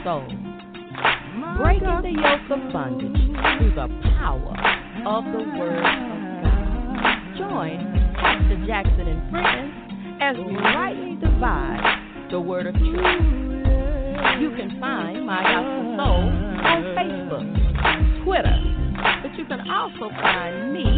soul. Breaking the yoke of bondage through the power of the Word of God. Join Pastor Jackson and friends as we rightly divide the Word of truth. You can find My Gospel Soul on Facebook, Twitter, but you can also find me,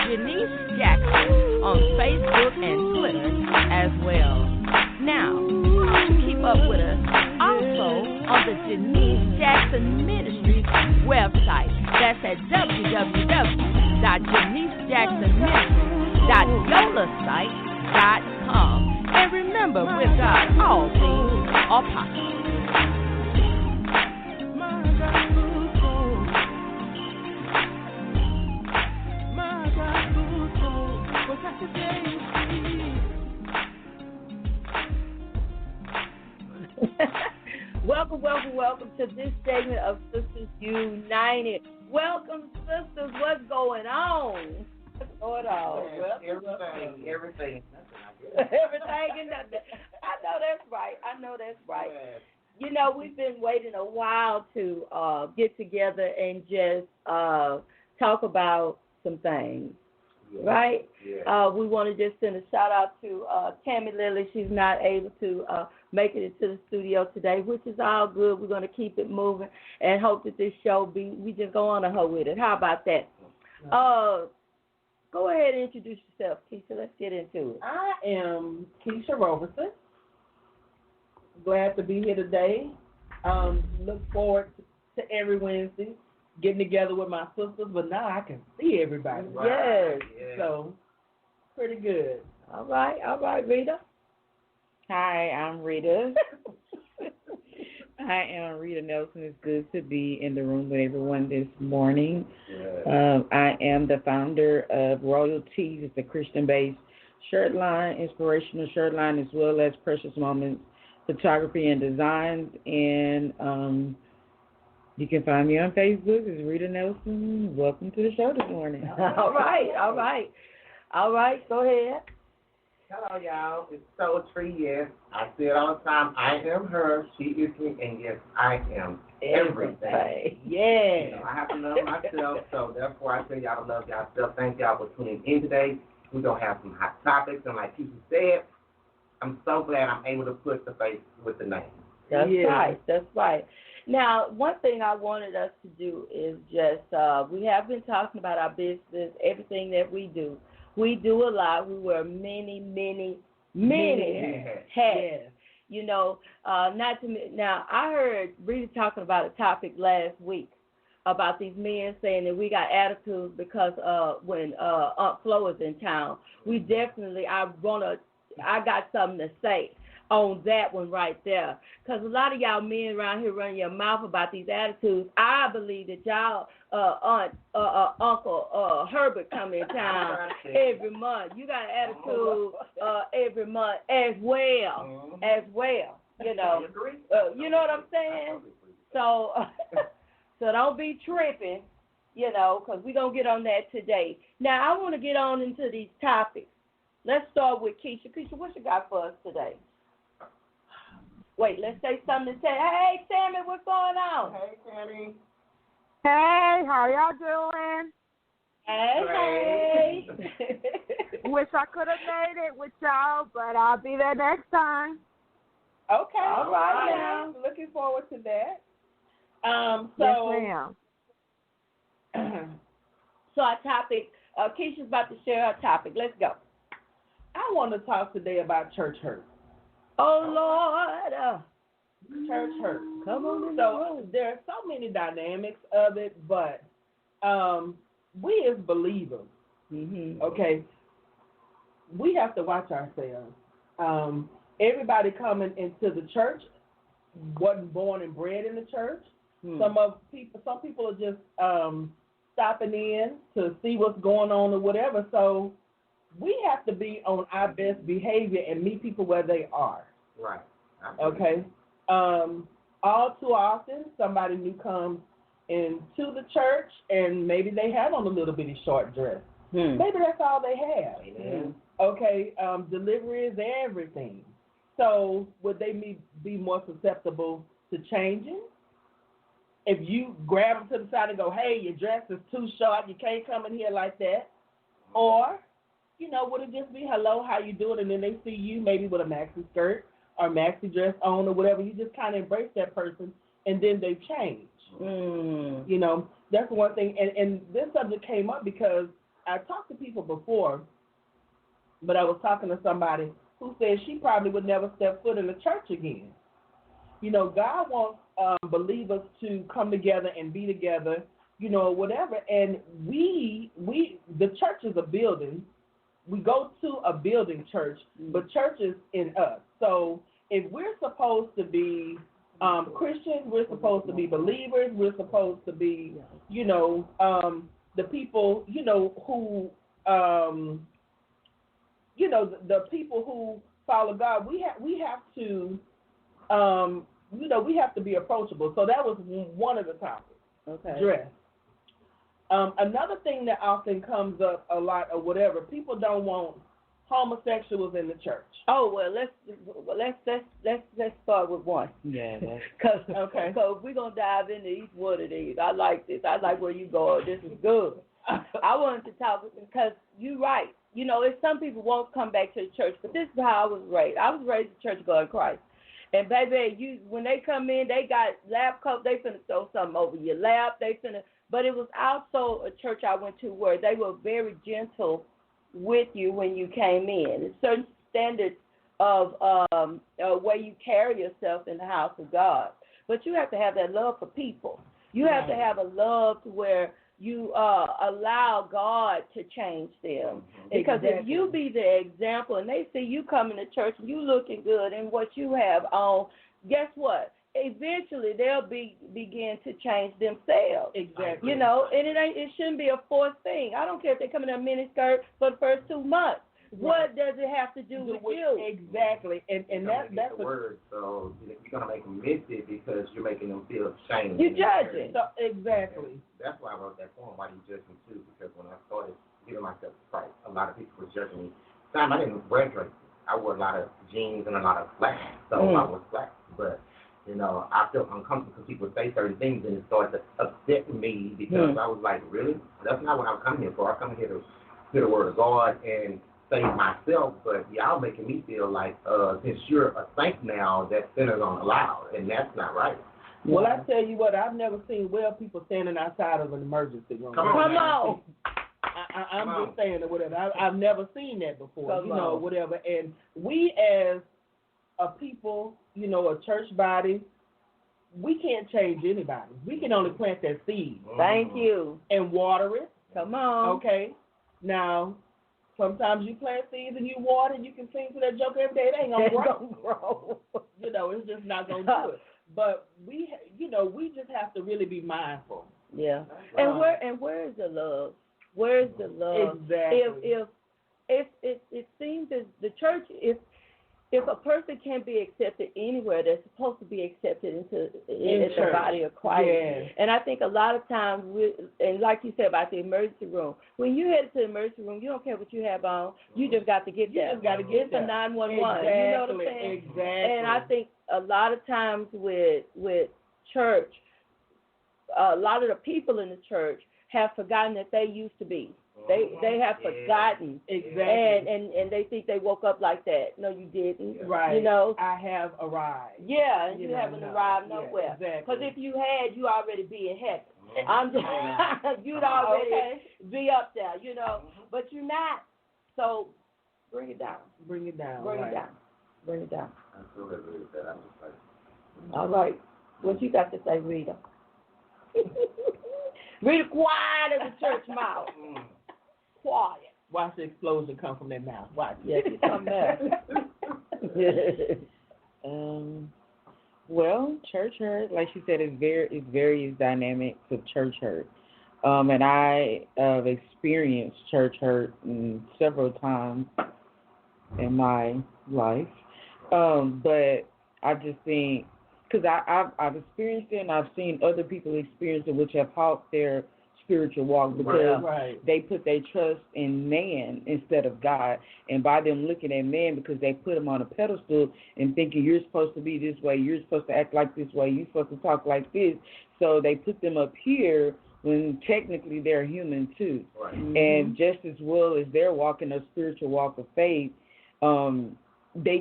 Janice Jackson, on Facebook and Twitter as well. Now, why don't you keep up with us also on the Janice Jackson Ministries website. That's at www.janicejacksonministries.yolasite.com. And remember, with God, all things are possible. Welcome to this segment of Sistas United. Welcome, sisters. What's going on? What's going on? Everything. Everything and nothing. I know that's right. You know, we've been waiting a while to get together and just talk about some things. Right? Yeah. We want to just send a shout out to Tammie Lily. She's not able to make it into the studio today, which is all good. We're going to keep it moving and hope that this show we just go on to her with it. How about that? Go ahead and introduce yourself, Keisha. Let's get into it. I am Keisha Roberson. Glad to be here today. Look forward to every Wednesday getting together with my sisters, but now I can see everybody. Yes. So, pretty good. All right, Rita. Hi, I'm Rita. I am Rita Nelson. It's good to be in the room with everyone this morning. I am the founder of Royalties. It's a Christian-based shirt line, inspirational shirt line, as well as Precious Moments photography and designs. And you can find me on Facebook. It's Rita Nelson. Welcome to the show this morning. All right. Go ahead. Hello, y'all. It's Soultry. Yes, I say it all the time. I am her. She is me. And yes, I am everything. Yeah. You know, I have to love myself. So therefore, I tell y'all to love y'all. Thank y'all for tuning in today. We're going to have some hot topics. And like Keisha said, I'm so glad I'm able to put the face with the name. That's right. Now, one thing I wanted us to do is just, we have been talking about our business, everything that we do. We do a lot. We wear many hats. Yes. You know, now, I heard Rita talking about a topic last week about these men saying that we got attitudes because when Aunt Flo is in town. We definitely, I got something to say on that one right there. Because a lot of y'all men around here running your mouth about these attitudes. I believe that y'all Uncle Herbert come in town every month. You got an attitude every month as well. You know. You know what I'm saying? So don't be tripping, you know, because we're going to get on that today. Now, I want to get on into these topics. Let's start with Keisha. Keisha, what you got for us today? Wait, let's say something to say. Hey, Tammie, what's going on? Hey, Tammie. Hey, how y'all doing? Hey. Wish I could have made it with y'all, but I'll be there next time. Okay. All right, now. Looking forward to that. Yes, ma'am. So our topic, Keisha's about to share our topic. Let's go. I want to talk today about church hurt. Oh, Lord. Church hurt. Come on in the So room. there are so many dynamics of it, but we as believers, okay, we have to watch ourselves. Everybody coming into the church wasn't born and bred in the church. Some people are just stopping in to see what's going on or whatever. So we have to be on our best behavior and meet people where they are. Right. Okay. All too often, somebody new comes into the church and maybe they have on a little bitty short dress. Maybe that's all they have. Okay. Delivery is everything. So would they be more susceptible to changing. If you grab them to the side and go, hey, your dress is too short, you can't come in here like that. Or, would it just be, hello, how you doing? And then they see you maybe with a maxi skirt or maxi dress on or whatever. You just kind of embrace that person, and then they change. That's one thing. And this subject came up because I talked to people before, but I was talking to somebody who said she probably would never step foot in the church again. God wants believers to come together and be together, whatever. And the church is a building. We go to a building church, but church is in us. So if we're supposed to be Christians, we're supposed to be believers, we're supposed to be, the people, who, the people who follow God. We have to, we have to be approachable. So that was one of the topics. Okay. Dress. Another thing that often comes up a lot or whatever, people don't want homosexuals in the church. Oh well, let's start with one. Yeah. Cause Okay. So we're gonna dive into each one of these. I like this. I like where you go. This is good. I wanted to talk because you're right. If some people won't come back to the church, but this is how I was raised. I was raised a churchgoer in Christ. And baby, when they come in, they got lap coats. They finna throw something over your lap. But it was also a church I went to where they were very gentle with you when you came in. There's certain standards of way you carry yourself in the house of God. But you have to have that love for people. You have to have a love to where you allow God to change them. Because if you be the example and they see you coming to church and you looking good and what you have on, guess what? Eventually they'll begin to change themselves. Exactly. And it shouldn't be a forced thing. I don't care if they come in a mini skirt for the first 2 months. What does it have to do with you? Exactly. And that's the word. So you're gonna make them miss it because you're making them feel ashamed. You're judging. So, exactly. And that's why I wrote that poem. Why do you judge me too? Because when I started giving myself to Christ, a lot of people were judging me. Time I didn't wear dresses. I wore a lot of jeans and a lot of flats. So I was flat, but. I felt uncomfortable because people would say certain things, and it started to upset me because I was like, really? That's not what I'm coming here for. I'm coming here to hear the word of God and save myself, but y'all making me feel like since you're a saint now, that sinners aren't allowed, and that's not right. Well, I tell you what, I've never seen people standing outside of an emergency room. Come on. I'm just saying or whatever. I've never seen that before, whatever. And we as a people, a church body, we can't change anybody. We can only plant that seed. Thank you. And water it. Come on. Okay. Now, sometimes you plant seeds and you water and you can sing to that joke every day. It ain't going to grow. It's just not going to do it. But we just have to really be mindful. Yeah. And where is the love? Where is the love? Exactly. If it seems that the church, if a person can be accepted anywhere, they're supposed to be accepted into the body of Christ. Yeah. And I think a lot of times, and like you said about the emergency room, when you head to the emergency room, you don't care what you have on. You just got to get there. You just got to get there. It's a 911. Exactly. You know what I'm saying? Exactly. And I think a lot of times with church, a lot of the people in the church have forgotten that they used to be. They have forgotten. Exactly. And they think they woke up like that. No, you didn't. Right. I have arrived. Yeah, you haven't arrived nowhere. Yeah, exactly. Because if you had, you already be in heaven. I'm just, you'd already be up there, but you're not. So bring it down. Bring it down. Bring it down. Bring it down. I feel that really bad. I'm just like. All right. What you got to say, Rita? Rita, quiet as a church mouse. Quiet. Watch the explosion come from that mouth. Watch. Yes, it's come back. Well, church hurt, like she said, it's various dynamics of church hurt. And I have experienced church hurt several times in my life. But I just think, because I've experienced it and I've seen other people experience it, which have helped their spiritual walk because they put their trust in man instead of God. And by them looking at man, because they put him on a pedestal and thinking you're supposed to be this way, you're supposed to act like this way, you're supposed to talk like this. So they put them up here when technically they're human too. Right. And just as well as they're walking a spiritual walk of faith, they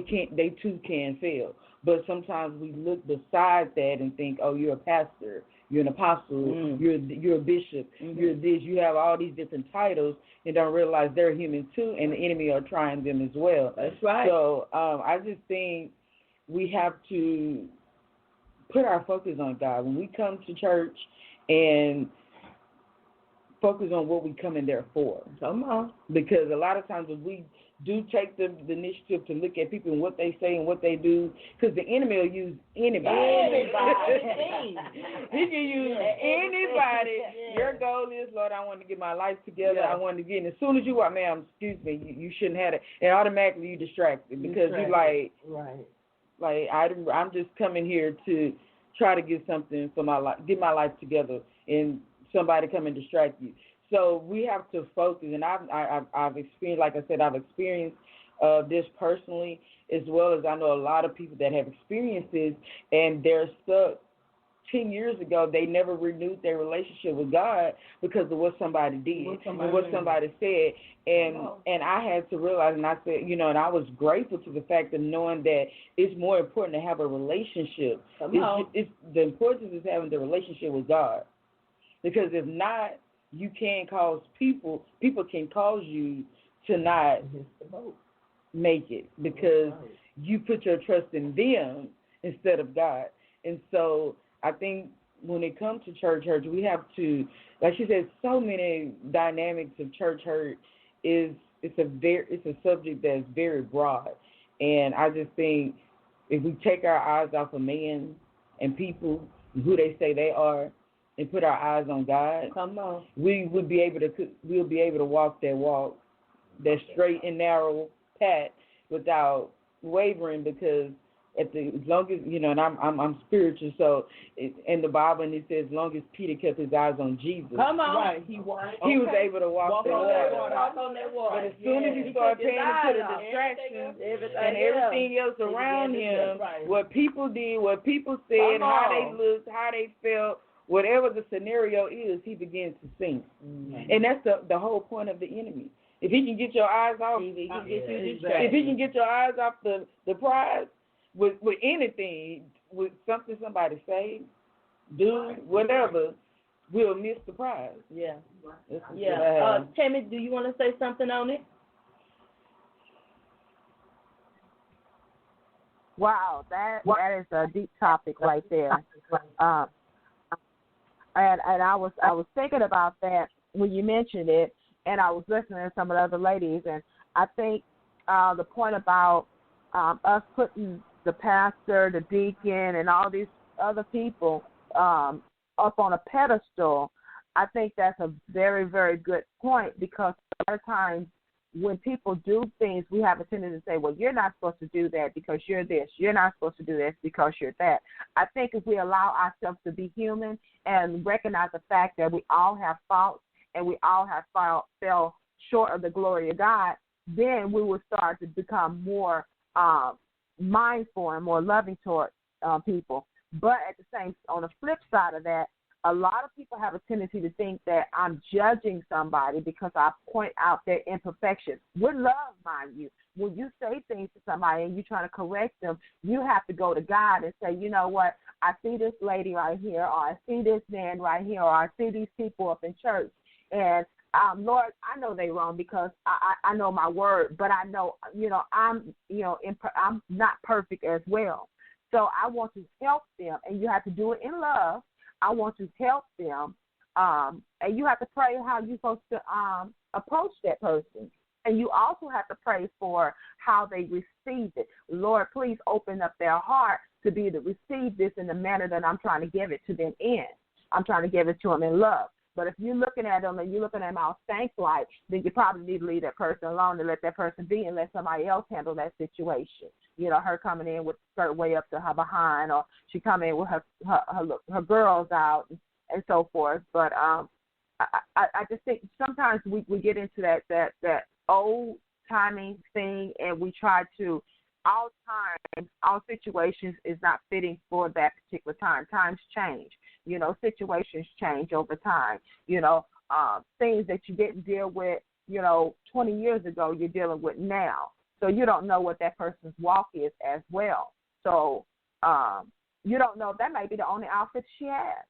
too can fail. But sometimes we look beside that and think, oh, you're a pastor, you're an apostle, you're a bishop, you're this, you have all these different titles, and don't realize they're human too, and the enemy are trying them as well. That's right. So I just think we have to put our focus on God. When we come to church and focus on what we come in there for. Come on. Because a lot of times if we do take the initiative to look at people and what they say and what they do, because the enemy will use anybody. He can use anybody. Yeah. Your goal is, Lord, I want to get my life together. I want to get, and as soon as you are, ma'am, excuse me, you shouldn't have it. And automatically you distracted because you like, I'm just coming here to try to get something for my life, get my life together, and somebody come and distract you. So we have to focus, and I've experienced, like I said, I've experienced this personally, as well as I know a lot of people that have experienced this, and they're stuck. 10 years ago, they never renewed their relationship with God because of what somebody did and what somebody said. And I had to realize, and I said, and I was grateful to the fact of knowing that it's more important to have a relationship. It's the importance is having the relationship with God. Because if not, you can cause people can cause you to not make it because you put your trust in them instead of God. And so I think when it comes to church hurt, we have to, like she said, so many dynamics of church hurt it's a subject that's very broad. And I just think if we take our eyes off of man and people, who they say they are, and put our eyes on God, we'll be able to walk that straight and narrow path without wavering, because as long as and I'm spiritual, so in the Bible, and it says as long as Peter kept his eyes on Jesus, he was able to walk that water. But as soon as you start paying attention to the distractions and everything else around him, what people did, what people said, how they looked, how they felt, whatever the scenario is, he begins to sink. And that's the whole point of the enemy. If he can get your eyes off, if he can get your eyes off the prize with anything, with something somebody say, do, whatever, we'll miss the prize. Tammie, do you want to say something on it? Wow, that is a deep topic right there. And I was thinking about that when you mentioned it, and I was listening to some of the other ladies, and I think the point about us putting the pastor, the deacon, and all these other people up on a pedestal, I think that's a very, very good point, because a lot of times when people do things, we have a tendency to say, well, you're not supposed to do that because you're this. You're not supposed to do this because you're that. I think if we allow ourselves to be human and recognize the fact that we all have faults and we all have fell short of the glory of God, then we will start to become more mindful and more loving toward people. But at the same, on the flip side of that, a lot of people have a tendency to think that I'm judging somebody because I point out their imperfections. With love, mind you. When you say things to somebody and you're trying to correct them, you have to go to God and say, you know what, I see this lady right here, or I see this man right here, or I see these people up in church. And, Lord, I know they're wrong because I know my word, but I know, I'm not perfect as well. So I want to help them, and you have to do it in love. I want to help them, and you have to pray how you're supposed to approach that person. And you also have to pray for how they receive it. Lord, please open up their heart to be able to receive this in the manner that I'm trying to give it to them in. I'm trying to give it to them in love. But if you're looking at them and you're looking at them all stank-like, then you probably need to leave that person alone and let that person be and let somebody else handle that situation. Her coming in with skirt way up to her behind, or she coming in with her girls out and so forth. But I just think sometimes we get into that old timing thing, and we try to, all times, all situations is not fitting for that particular time. Times change, situations change over time. Things that you didn't deal with, 20 years ago, you're dealing with now. So you don't know what that person's walk is as well. So you don't know, that may be the only outfit she has,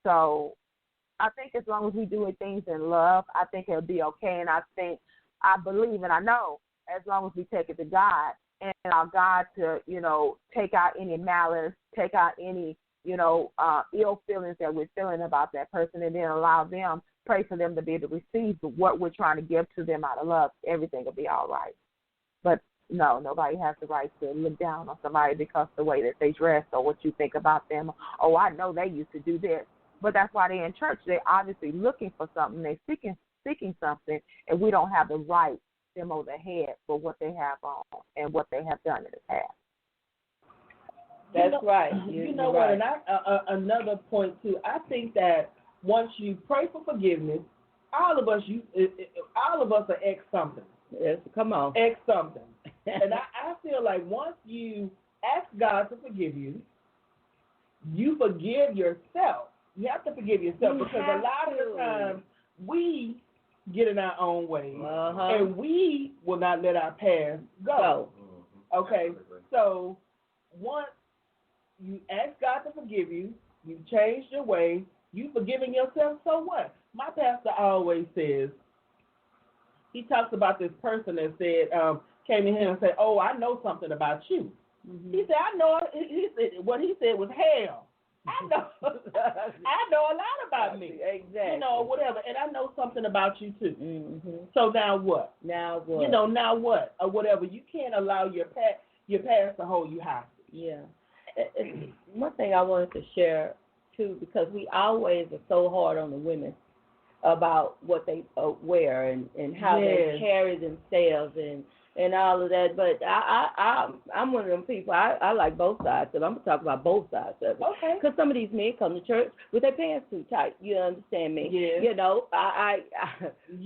So I think as long as we do things in love, I think it'll be okay. And I believe and I know, as long as we take it to God and allow God to, take out any malice, take out any, ill feelings that we're feeling about that person, and then allow them, pray for them to be able to receive what we're trying to give to them out of love, everything will be all right. But no, nobody has the right to look down on somebody because of the way that they dress or what you think about them. Oh, I know they used to do this. But that's why they're in church. They're obviously looking for something. They're seeking something, and we don't have the right to them over the head for what they have on and what they have done in the past. That's right. You know what? And another point too. I think that once you pray for forgiveness, all of us are ex something. Yes, come on. Ex something. And I feel like once you ask God to forgive you, you forgive yourself. You have to forgive yourself because a lot of the times we get in our own way and we will not let our past go. Okay, so once you ask God to forgive you, you've changed your way, you've forgiven yourself, so what? My pastor always says, he talks about this person that said, came in here and said, oh, I know something about you. Mm-hmm. He said, I know, he said, what he said was hell. I know a lot about me. Exactly. Whatever. And I know something about you too. Mm-hmm. So now what? Now what? Now what? Or whatever. You can't allow your past to hold you hostage. Yeah. One thing I wanted to share too, because we always are so hard on the women about what they wear and how they carry themselves and all of that. But I'm one of them people. I like both sides, and I'm gonna talk about both sides of it. Okay. Because some of these men come to church with their pants too tight. You understand me? Yeah.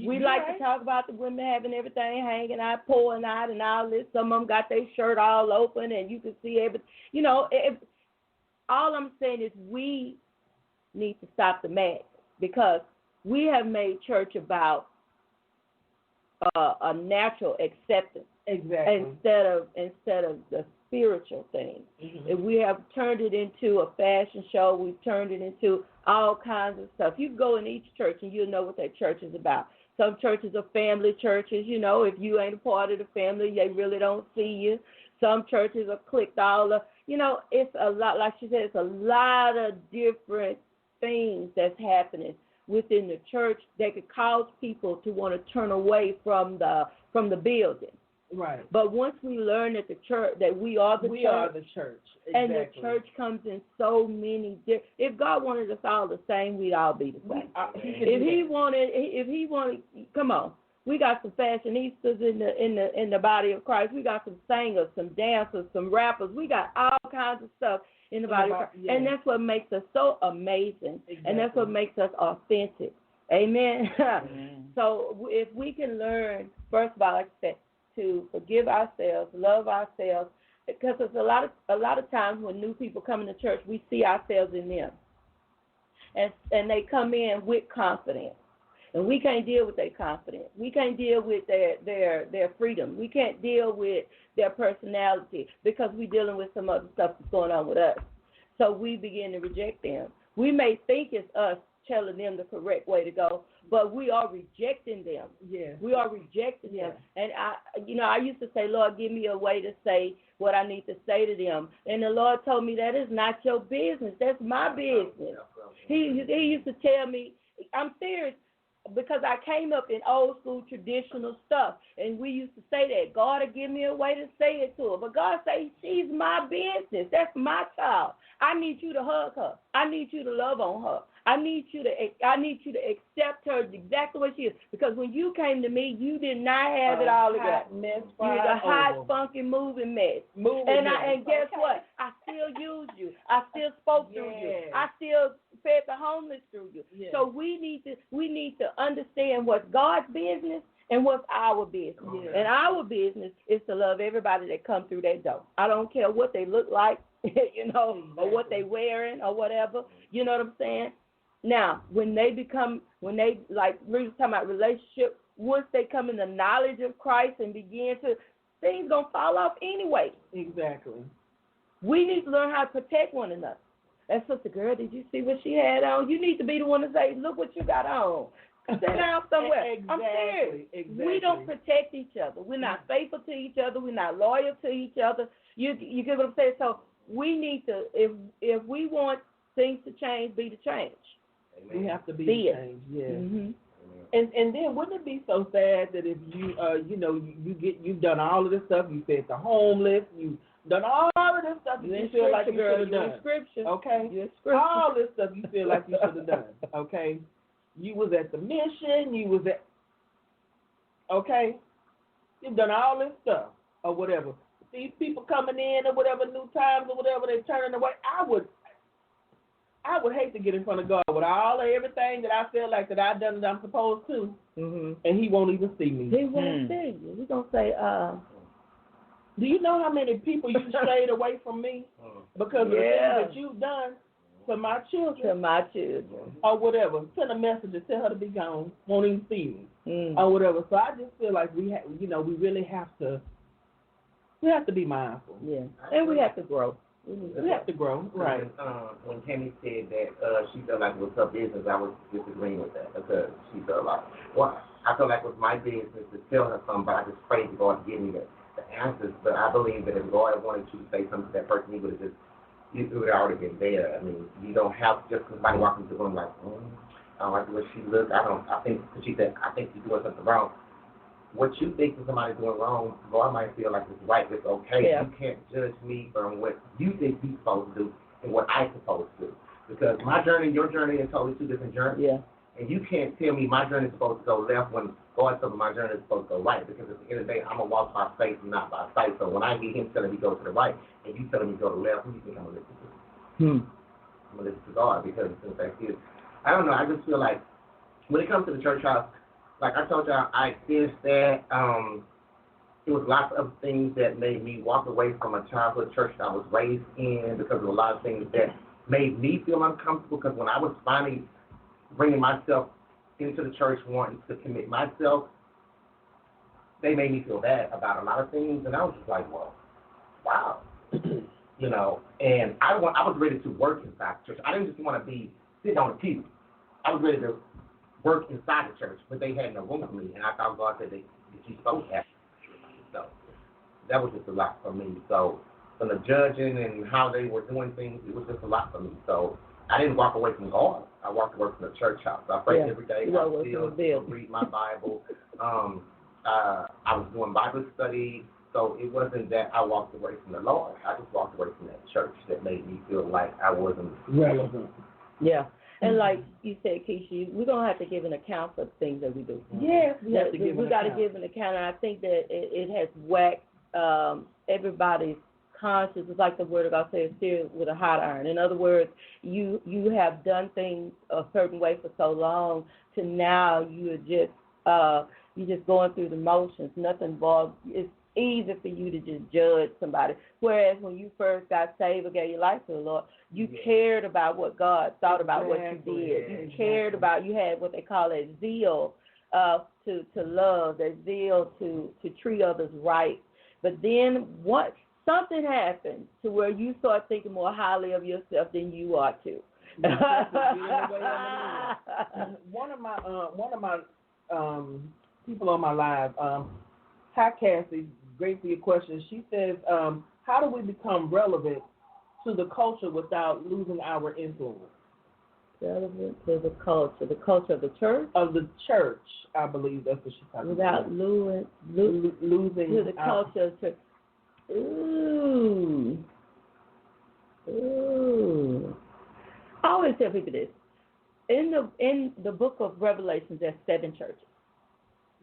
We like to talk about the women having everything hanging out, pouring out, and all this. Some of them got their shirt all open, and you can see everything. All I'm saying is we need to stop the madness, because we have made church about a natural acceptance, instead of the spiritual thing. Mm-hmm. And we have turned it into a fashion show. We've turned it into all kinds of stuff. You go in each church and you'll know what that church is about. Some churches are family churches. If you ain't a part of the family, they really don't see you. Some churches are clicked all up. It's a lot, like she said, it's a lot of different things that's happening within the church that could cause people to want to turn away from the building. Right. But once we learn that the church, that we are the church. Exactly. And the church comes in so many different. If God wanted us all the same, we'd all be the same. If he wanted, come on. We got some fashionistas in the body of Christ. We got some singers, some dancers, some rappers. We got all kinds of stuff in the body of Christ. Yeah. And that's what makes us so amazing. Exactly. And that's what makes us authentic. Amen. So if we can learn, first of all, like I said, to forgive ourselves, love ourselves, because there's a lot of times when new people come into church, we see ourselves in them. And they come in with confidence. And we can't deal with their confidence. We can't deal with their freedom. We can't deal with their personality because we're dealing with some other stuff that's going on with us. So we begin to reject them. We may think it's us telling them the correct way to go, but we are rejecting them. Yeah. We are rejecting them. And I used to say, Lord, give me a way to say what I need to say to them. And the Lord told me that is not your business. That's my business. He used to tell me, I'm serious, because I came up in old school traditional stuff, and we used to say that God will give me a way to say it to her. But God say, she's my business. That's my child. I need you to hug her. I need you to love on her. I need you to accept her exactly what she is. Because when you came to me, you did not have it all together. You was a hot, funky, moving mess. And guess what? I still used you. I still spoke through you. I still fed the homeless through you. Yeah. So we need to understand what's God's business and what's our business. Yeah. And our business is to love everybody that comes through that door. I don't care what they look like, or what they wearing or whatever. You know what I'm saying? Now, when they like we were talking about relationship, once they come in the knowledge of Christ and begin to, things gonna fall off anyway. Exactly. We need to learn how to protect one another. And sister girl, did you see what she had on? You need to be the one to say, look what you got on. Sit down somewhere. Exactly. I'm serious. Exactly. We don't protect each other. We're not faithful to each other. We're not loyal to each other. You get what I'm saying? So we need to, if we want things to change, be the change. Amen. We have to be the change. Yeah. Mm-hmm. And then wouldn't it be so sad that if you've done all of this stuff, you fed the homeless, you've done all of this stuff you feel like you should have done. Scripture. Okay? All this stuff you feel like you should have done. Okay? You was at the mission, okay? You've done all this stuff or whatever. These people coming in or whatever, new times or whatever, they turning away. I would hate to get in front of God with all of everything that I feel like that I've done that I'm supposed to, and He won't even see me. He won't see you. He's going to say, do you know how many people you strayed away from me because of the things that you've done to my children? Or whatever. Send a message and tell her to be gone. Won't even see me. Or whatever. So I just feel like we really have to be mindful. Yeah. And we have to grow. We have to grow. Right. When Tammie said that she felt like it was her business, I was disagreeing with that because she felt like, well, I felt like it was my business to tell her something, but I just prayed to God to give me the answers. But I believe that if God wanted you to say something to that person, He would have it would have already been there. I mean, you don't have just somebody walking into the room like, I don't like the way she looks. I think she said, I think you're doing something wrong. What you think is somebody doing wrong, God might feel like it's right, it's okay. Yeah. You can't judge me from what you think you're supposed to do and what I'm supposed to do. Because my journey and your journey are totally two different journeys. Yeah. And you can't tell me my journey is supposed to go left when God told me my journey is supposed to go right. Because at the end of the day, I'm going to walk by faith and not by sight. So when I hear Him telling me go to the right and you telling me go to the left, who do you think I'm going to listen to? I'm going to listen to God because the fact is, I don't know, I just feel like when it comes to the church house, like I told y'all, I experienced that. It was lots of things that made me walk away from a childhood church that I was raised in because of a lot of things that made me feel uncomfortable. Because when I was finally bringing myself into the church, wanting to commit myself, they made me feel bad about a lot of things. And I was just like, well, wow. And I was ready to work inside the church. I didn't just want to be sitting on a pew. I was ready to work inside the church, but they had no room for me, and I thought God said that you're supposed to have. So that was just a lot for me. So from the judging and how they were doing things, it was just a lot for me. So I didn't walk away from God. I walked away from the church house. I prayed every day. I still read my Bible. I was doing Bible study. So it wasn't that I walked away from the Lord. I just walked away from that church that made me feel like I wasn't relevant. Yeah. And like you said, Keisha, we're going to have to give an account for the things that we do. Yes, we have to give an account. We've got to give an account, and I think that it has whacked everybody's conscience. It's like the Word of God says, still with a hot iron. In other words, you have done things a certain way for so long to now you're just going through the motions. Nothing involved. It's easy for you to just judge somebody. Whereas when you first got saved or gave your life to the Lord, you cared about what God thought about what you did. You cared about, you had what they call a zeal to love, that zeal to treat others right. But then something happened to where you start thinking more highly of yourself than you ought to. One of my people on my live, hi Cassie, great for your question. She says, how do we become relevant to the culture without losing our influence? Relevant to the culture of the church? Of the church, I believe that's what she's talking about. Without losing to the culture of the church. Ooh. I always tell people this. In the book of Revelations, there's 7 churches.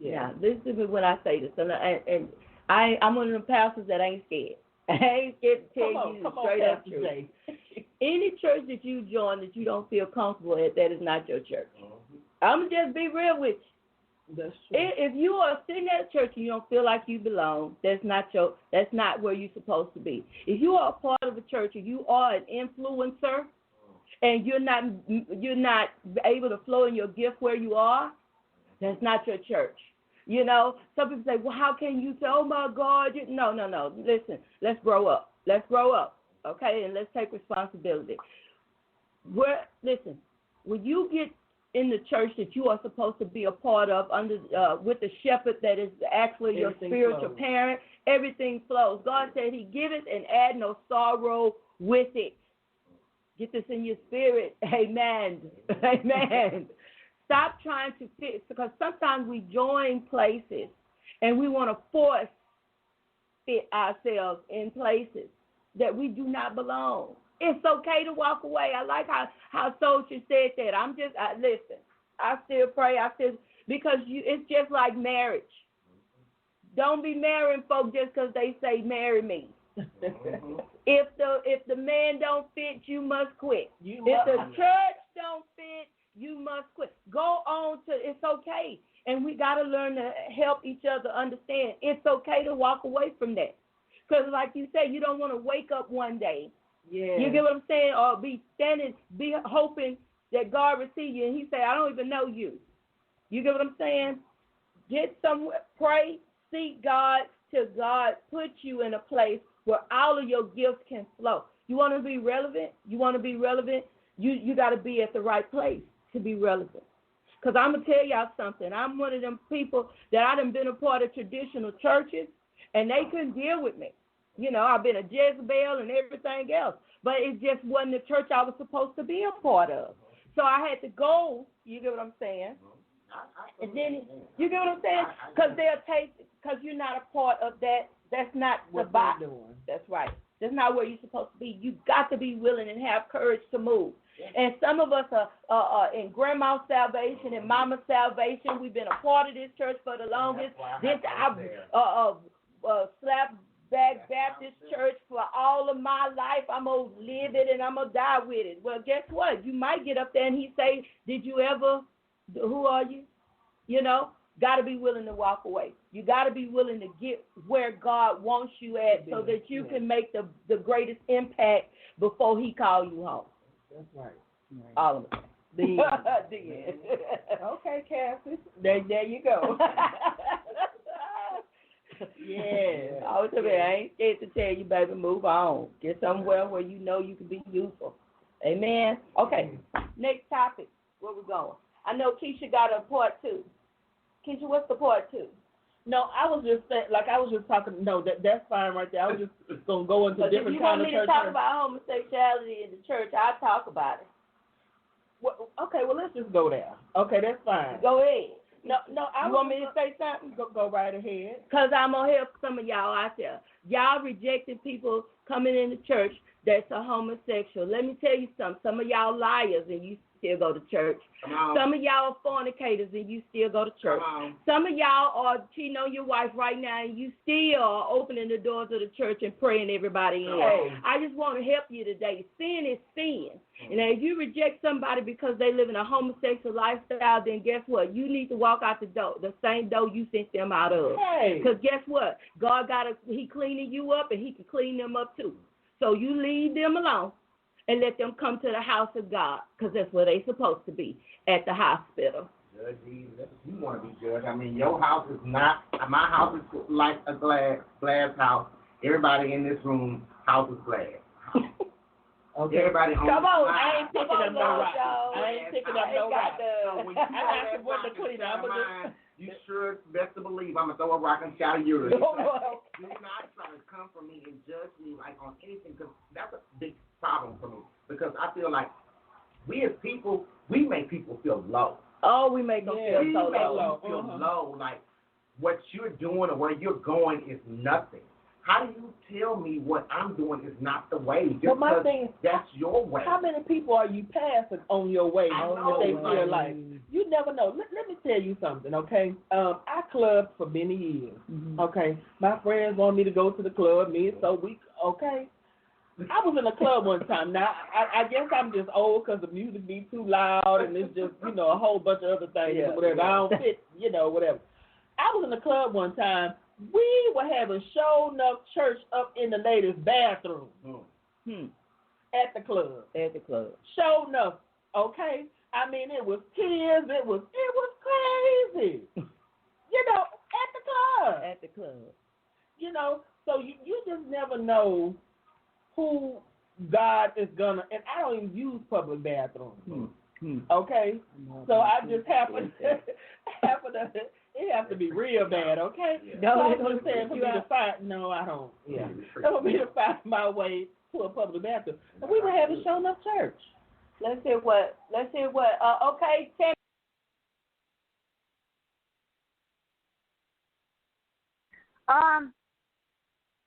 Yeah. Now, this is when I say this, and I'm one of the pastors that ain't scared. I ain't scared to tell you straight up truth. any church that you join that you don't feel comfortable at, that is not your church. I'm going to just be real with you. That's true. If you are sitting at a church and you don't feel like you belong, that's not where you're supposed to be. If you are a part of a church and you are an influencer and you're not able to flow in your gift where you are, that's not your church. You know, some people say, well, how can you say, oh, my God? No. Listen, let's grow up. Okay, and let's take responsibility. Listen, when you get in the church that you are supposed to be a part of under with the shepherd that is actually your spiritual parent, everything flows. God said he giveth and add no sorrow with it. Get this in your spirit. Amen. Amen. Stop trying to fit, because sometimes we join places and we want to force fit ourselves in places that we do not belong. It's okay to walk away. I like how Soultry said that. Listen, I still pray. Because it's just like marriage. Don't be marrying folk just because they say marry me. If the man don't fit, you must quit. If the church don't fit, you must quit. Go on it's okay. And we got to learn to help each other understand it's okay to walk away from that. Because like you said, you don't want to wake up one day. Yeah. You get what I'm saying? Or be hoping that God will see you and he say, I don't even know you. You get what I'm saying? Get somewhere, pray, seek God till God puts you in a place where all of your gifts can flow. You want to be relevant? You got to be at the right place to be relevant. Because I'm going to tell y'all something. I'm one of them people that I done been a part of traditional churches, and they couldn't deal with me. You know, I've been a Jezebel and everything else, but it just wasn't the church I was supposed to be a part of. So I had to go, you get what I'm saying? And then, you get what I'm saying? Because you're not a part of that. That's not what they're doing. That's right. That's not where you're supposed to be. You got to be willing and have courage to move. And some of us are in grandma's salvation and mama's salvation. We've been a part of this church for the longest. Slapback Baptist church for all of my life. I'm going to live it and I'm going to die with it. Well, guess what? You might get up there and he say, who are you? You know, got to be willing to walk away. You got to be willing to get where God wants you at so that you can make the greatest impact before he call you home. That's right. All of it. The end. Okay, Cassie. There you go. Yeah. I ain't scared to tell you, baby, move on. Get somewhere where you know you can be useful. Amen. Okay. Next topic. Where we going? I know Keisha got a part 2. Keisha, what's the part 2? No, I was just saying, talking. No, that's fine right there. I was just gonna go into different kind of church. If you want me to talk about homosexuality in the church, I'll talk about it. Well, okay, well let's just go there. Okay, that's fine. Go ahead. No, you want me to say something? Go right ahead. Because I'm going to help some of y'all out there. Y'all rejecting people coming in the church that's a homosexual. Let me tell you something. Some of y'all liars and you still go to church. Some of y'all are fornicators and you still go to church. Some of y'all are cheating on your wife right now and you still are opening the doors of the church and praying everybody in. I just want to help you today. Sin is sin. And if you reject somebody because they live in a homosexual lifestyle, then guess what? You need to walk out the door, the same door you sent them out of. Because guess what? God he cleaning you up and he can clean them up too. So you leave them alone and let them come to the house of God, because that's where they're supposed to be, at the hospital. Judge, you want to be judged. I mean, your house is not, my house is like a glass house. Everybody in this room, house is glass. Okay. Everybody come on, I ain't picking up no rock. I ain't picking up no rock. So when you I got to clean up. You sure best to believe I'm going to throw a rock and shout at you. Do not try to come for me and judge me like on anything, because that's a big problem for me. Because I feel like we as people, we make people feel low. Oh, we make them feel so low. Feel low, like what you're doing or where you're going is nothing. How do you tell me what I'm doing is not the way? Just my thing is, that's your way. How many people are you passing on your way if they feel like? You never know. Let me tell you something, okay? I clubbed for many years, okay? My friends want me to go to the club, okay? I was in a club one time. Now, I guess I'm just old because the music be too loud and it's just, a whole bunch of other things or whatever. I don't fit, whatever. I was in a club one time. We were having show enough church up in the ladies' bathroom at the club. Show enough, okay? I mean, it was tears. It was crazy. At the club. So you just never know who God is gonna, and I don't even use public bathrooms. Okay? So I just happen to, it has to be real bad, okay? So I'm just saying for me to find, no, I don't. Yeah. For me to find my way to a public bathroom. And we were having shown up church. Let's hear what, okay, Tammie.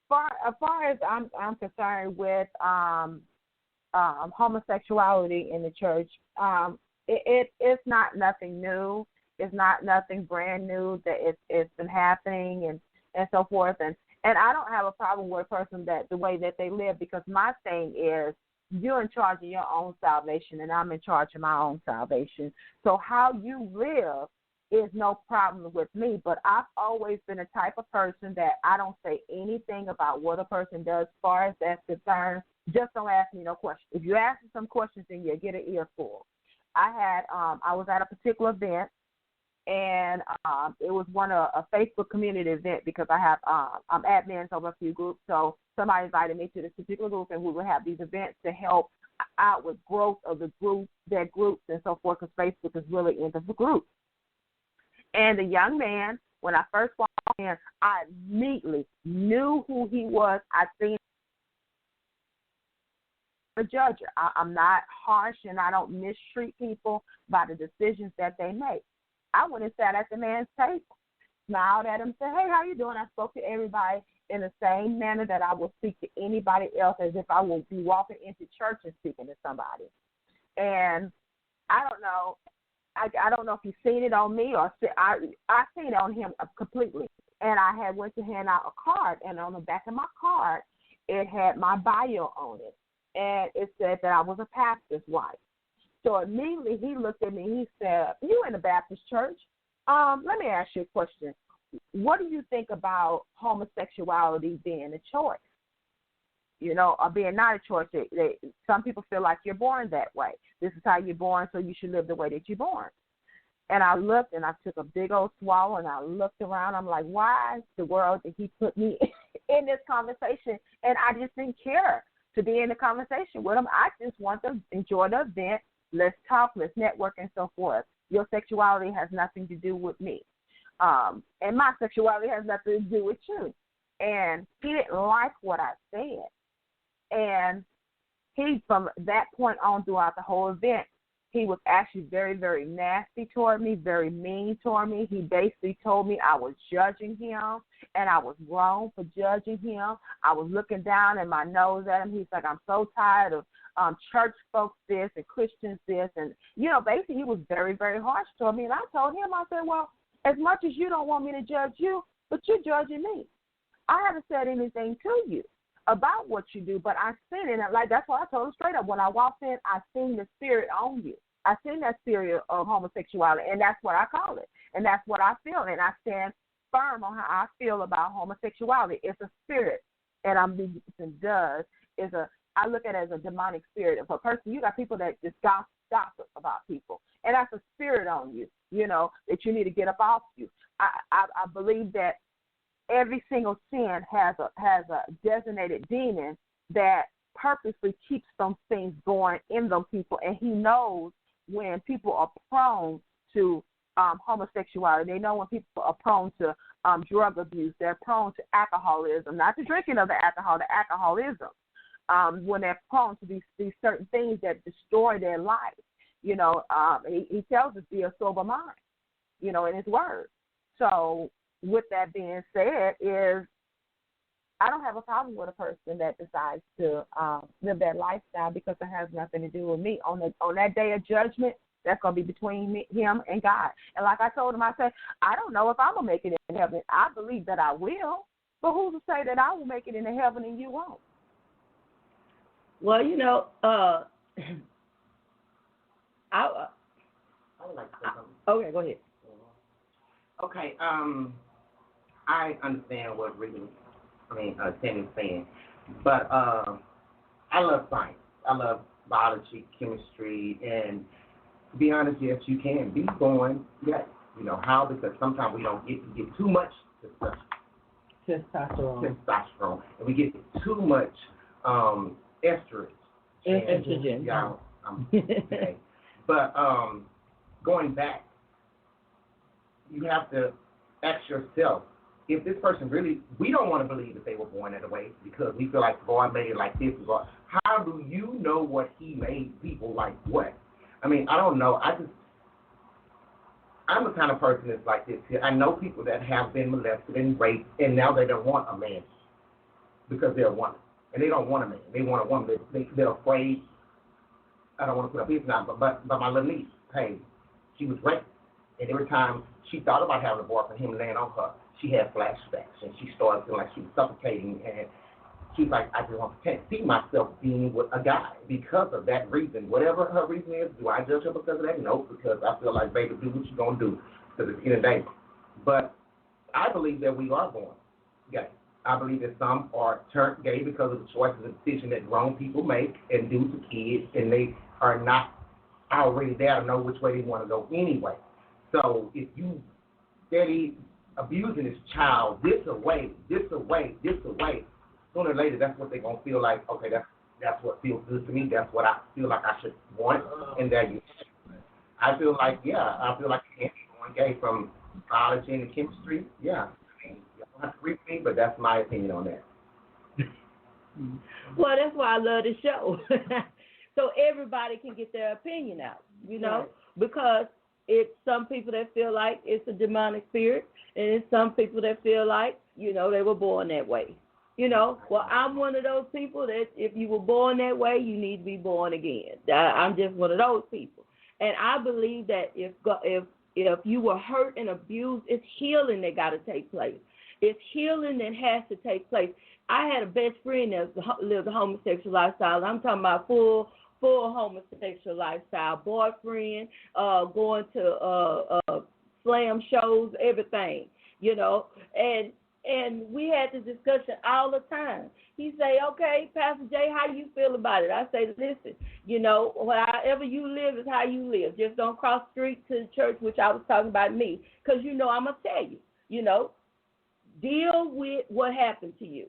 As far as I'm concerned with homosexuality in the church, it's not nothing new. It's not nothing brand new that it's been happening and so forth. And I don't have a problem with a person that the way that they live, because my thing is you're in charge of your own salvation and I'm in charge of my own salvation. So how you live is no problem with me, but I've always been a type of person that I don't say anything about what a person does as far as that's concerned. Just don't ask me no questions. If you ask me some questions, then you'll get an earful. I was at a particular event, and it was a Facebook community event because I have I'm admins over a few groups, so somebody invited me to this particular group, and we would have these events to help out with growth of the group, their groups, and so forth, because Facebook is really into the groups. And the young man, when I first walked in, I immediately knew who he was. I seen a judge. I'm not harsh, and I don't mistreat people by the decisions that they make. I went and sat at the man's table, smiled at him, said, "Hey, how you doing?" I spoke to everybody in the same manner that I would speak to anybody else, as if I would be walking into church and speaking to somebody. And I don't know. I don't know if you've seen it on me or I seen it on him completely. And I had went to hand out a card, and on the back of my card, it had my bio on it. And it said that I was a pastor's wife. So immediately he looked at me and he said, "You in the Baptist church? Let me ask you a question. What do you think about homosexuality being a choice? Or being not a choice? Some people feel like you're born that way. This is how you're born, so you should live the way that you're born." And I looked, and I took a big old swallow, and I looked around. I'm like, why the world did he put me in this conversation? And I just didn't care to be in the conversation with him. I just want to enjoy the event. Let's talk, let's network, and so forth. Your sexuality has nothing to do with me. And my sexuality has nothing to do with you. And he didn't like what I said. And he, from that point on throughout the whole event, he was actually very, very nasty toward me, very mean toward me. He basically told me I was judging him, and I was wrong for judging him. I was looking down in my nose at him. He's like, "I'm so tired of church folks this and Christians this." And, basically he was very, very harsh toward me. And I told him, I said, "Well, as much as you don't want me to judge you, but you're judging me. I haven't said anything to you about what you do, but I seen it." Like, that's why I told him straight up. When I walked in, I seen the spirit on you. I seen that spirit of homosexuality, and that's what I call it. And that's what I feel. And I stand firm on how I feel about homosexuality. It's a spirit. And I look at it as a demonic spirit. If a person, you got people that just gossip about people, and that's a spirit on you, that you need to get up off you. I believe that every single sin has a designated demon that purposely keeps some things going in those people, and he knows when people are prone to homosexuality. They know when people are prone to drug abuse. They're prone to alcoholism, not the drinking of the alcohol, the alcoholism. When they're prone to these certain things that destroy their life. He tells us be a sober mind, in his word. So with that being said, I don't have a problem with a person that decides to live that lifestyle, because it has nothing to do with me. On that day of judgment, that's going to be between him and God. And like I told him, I said, I don't know if I'm going to make it in heaven. I believe that I will, but who's to say that I will make it into heaven and you won't? Well, I would like to say something. okay, go ahead. Okay, I understand what Tammie's saying, but I love science. I love biology, chemistry, and to be honest, yes, you can be born gay. You know how? Because sometimes we don't get too much testosterone, and we get too much estrogen. Yeah, okay. But going back, you have to ask yourself, if this person really, we don't want to believe that they were born that way because we feel like God made it like this. How do you know what he made people like what? I mean, I don't know. I'm the kind of person that's like this here. I know people that have been molested and raped, and now they don't want a man because they're a woman. And they don't want a man. They want a woman. They're afraid. I don't want to put up his now, but my little niece, hey, she was raped. And every time she thought about having a boyfriend, him laying on her, she had flashbacks, and she started feeling like she was suffocating, and she's like, I just can't see myself being with a guy because of that reason. Whatever her reason is, do I judge her because of that? No, because I feel like, baby, do what you're going to do because it's the end of the day. But I believe that we are born gay. I believe that some are turned gay because of the choices and decisions that grown people make and do to kids, and they are not already there to know which way they want to go anyway. So if you steady abusing this child this away, sooner or later that's what they're going to feel like, okay, that's what feels good to me, that's what I feel like I should want, and there you I feel like you can't be going gay from biology and chemistry. Yeah. I mean, you don't have to agree with me, but that's my opinion on that. Well, that's why I love the show. So everybody can get their opinion out, Right. because it's some people that feel like it's a demonic spirit, and it's some people that feel like, they were born that way. Well, I'm one of those people that if you were born that way, you need to be born again. I'm just one of those people. And I believe that if you were hurt and abused, it's healing that got to take place. It's healing that has to take place. I had a best friend that lived a homosexual lifestyle. I'm talking about full homosexual lifestyle, boyfriend, going to slam shows, everything, and we had this discussion all the time. He say, okay, Pastor Jay, how you feel about it? I say, listen, however you live is how you live. Just don't cross the street to the church, which I was talking about me, because, I'm going to tell you, deal with what happened to you.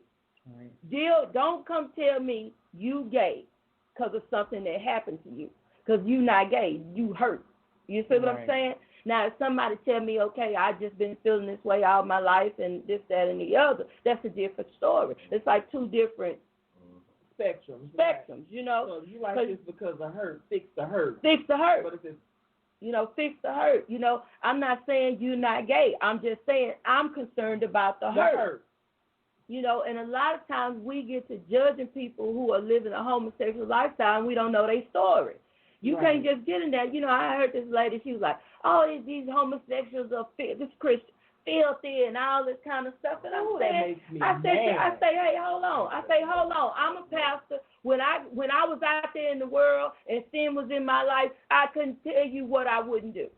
Right. Don't come tell me you gay because of something that happened to you, because you not gay, you hurt. You see what I'm saying? Now, if somebody tell me, okay, I just been feeling this way all my life and this, that, and the other, that's a different story. It's like two different spectrums. Right. So if you like this because of hurt, fix the hurt. Fix the hurt. But if it's fix the hurt. I'm not saying you're not gay. I'm just saying I'm concerned about the hurt. And a lot of times we get to judging people who are living a homosexual lifestyle and we don't know their story. You can't just get in there. I heard this lady, she was like, oh, these homosexuals are this Christian, filthy and all this kind of stuff. And I say, hey, hold on. I'm a pastor. When I was out there in the world and sin was in my life, I couldn't tell you what I wouldn't do.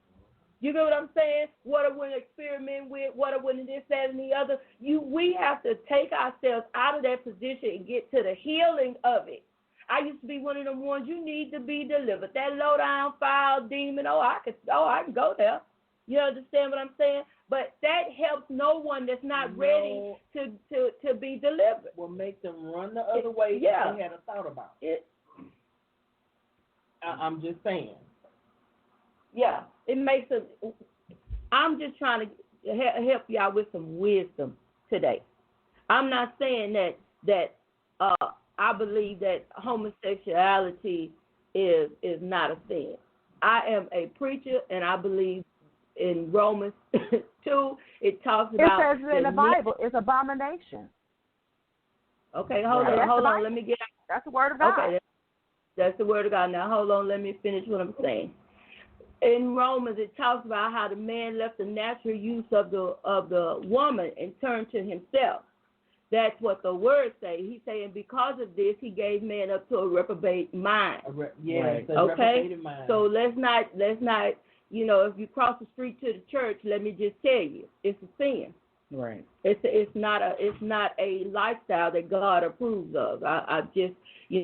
You know what I'm saying? What I wouldn't experiment with, what I wouldn't this, that, and the other. We have to take ourselves out of that position and get to the healing of it. I used to be one of them ones, you need to be delivered. That low down foul demon, I can go there. You understand what I'm saying? But that helps no one that's not ready to be delivered. Will make them run the other way that they had a thought about. I'm just saying. Yeah, it makes them. I'm just trying to help y'all with some wisdom today. I'm not saying that I believe that homosexuality is not a sin. I am a preacher, and I believe in Romans 2, it talks about. It says in the Bible, it's abomination. Okay, hold on. Let me get. That's the word of God. Okay, that's the word of God. Now hold on. Let me finish what I'm saying. In Romans, it talks about how the man left the natural use of the woman and turned to himself. That's what the word say. He's saying because of this, he gave man up to a reprobate mind. Right. Okay. So let's not. If you cross the street to the church, let me just tell you, it's a sin. Right. It's not a lifestyle that God approves of. I just, he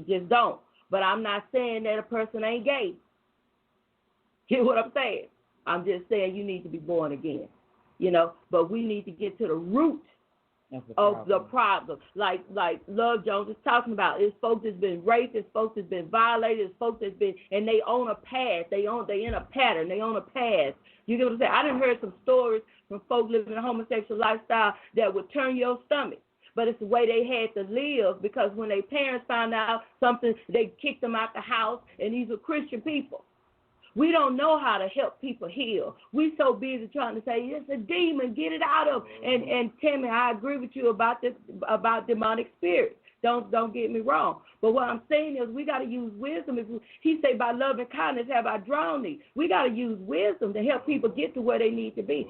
just don't. But I'm not saying that a person ain't gay. Get what I'm saying? I'm just saying you need to be born again. But we need to get to the root of the problem. Like Love Jones is talking about. It's folks that's been raped, it's folks that's been violated, it's folks that's been, and they own a past. They in a pattern. They own a past. You get what I'm saying? I done heard some stories from folks living a homosexual lifestyle that would turn your stomach. But it's the way they had to live, because when their parents found out something, they kicked them out the house, and these were Christian people. We don't know how to help people heal. We so busy trying to say, it's a demon, get it out of. And Tammie, I agree with you about this, about demonic spirits. Don't get me wrong. But what I'm saying is we got to use wisdom. He say, by love and kindness have I drawn thee. We got to use wisdom to help people get to where they need to be.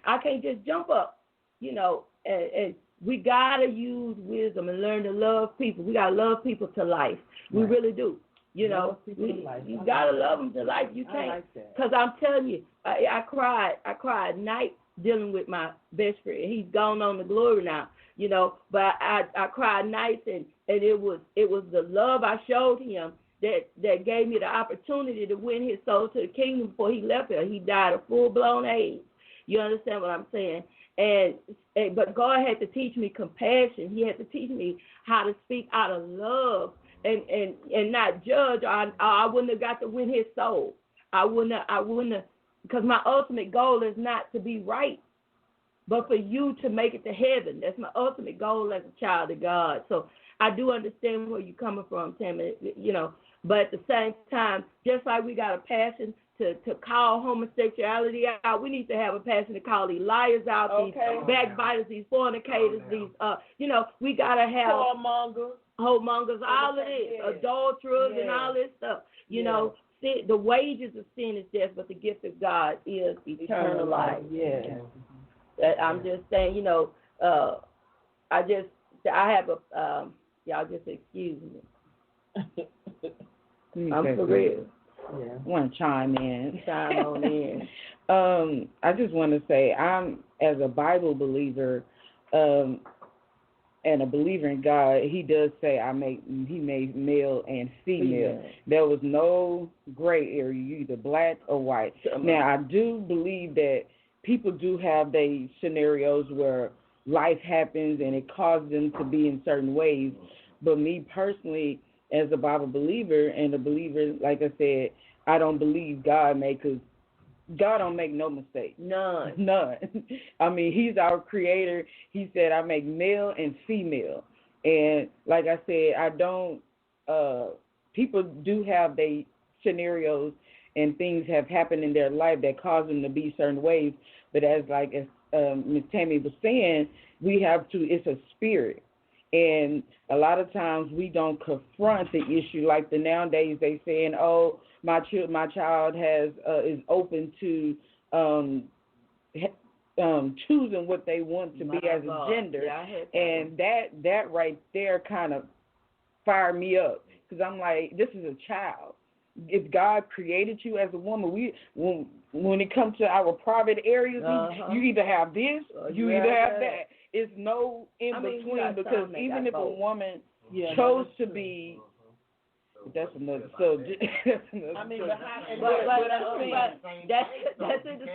I can't just jump up, and we got to use wisdom and learn to love people. We got to love people to life. We really do. You got to love them to life. You can't. Because I'm telling you, I cried at night dealing with my best friend. He's gone on to glory now, but I cried nights, and it was the love I showed him that gave me the opportunity to win his soul to the kingdom before he left here. He died of full-blown AIDS. You understand what I'm saying? But God had to teach me compassion. He had to teach me how to speak out of love and not judge. I wouldn't have got to win his soul. I wouldn't have, because my ultimate goal is not to be right, but for you to make it to heaven. That's my ultimate goal as a child of God. So I do understand where you're coming from, Tammie, but at the same time, just like we got a passion to call homosexuality out, we need to have a passion to call these liars out, these backbiters, these fornicators, these, we got to have whoremongers, all of this, adulterers and all this stuff. Sin, the wages of sin is death, but the gift of God is eternal life. I'm just saying, I have a, y'all just excuse me. I'm for real. Yeah. I want to chime on in. I just want to say, I'm, as a Bible believer, and a believer in God, he does say he made male and female. Yeah. There was no gray area, you either black or white. Now, I do believe that people do have these scenarios where life happens and it causes them to be in certain ways. But me personally, as a Bible believer and a believer, like I said, I don't believe God don't make no mistake. None. I mean, he's our creator. He said, I make male and female. And like I said, I don't, people do have their scenarios and things have happened in their life that cause them to be certain ways. But as Ms. Tammie was saying, we have to, it's a spirit. And a lot of times we don't confront the issue. Like nowadays they saying, oh, my child is open to choosing what they want to be as a gender. And that right there kind of fired me up, because I'm like, this is a child. If God created you as a woman, when it comes to our private areas, you either have this, you either have that. It's no in between, because even if a woman chose to be, that's another subject. That's in the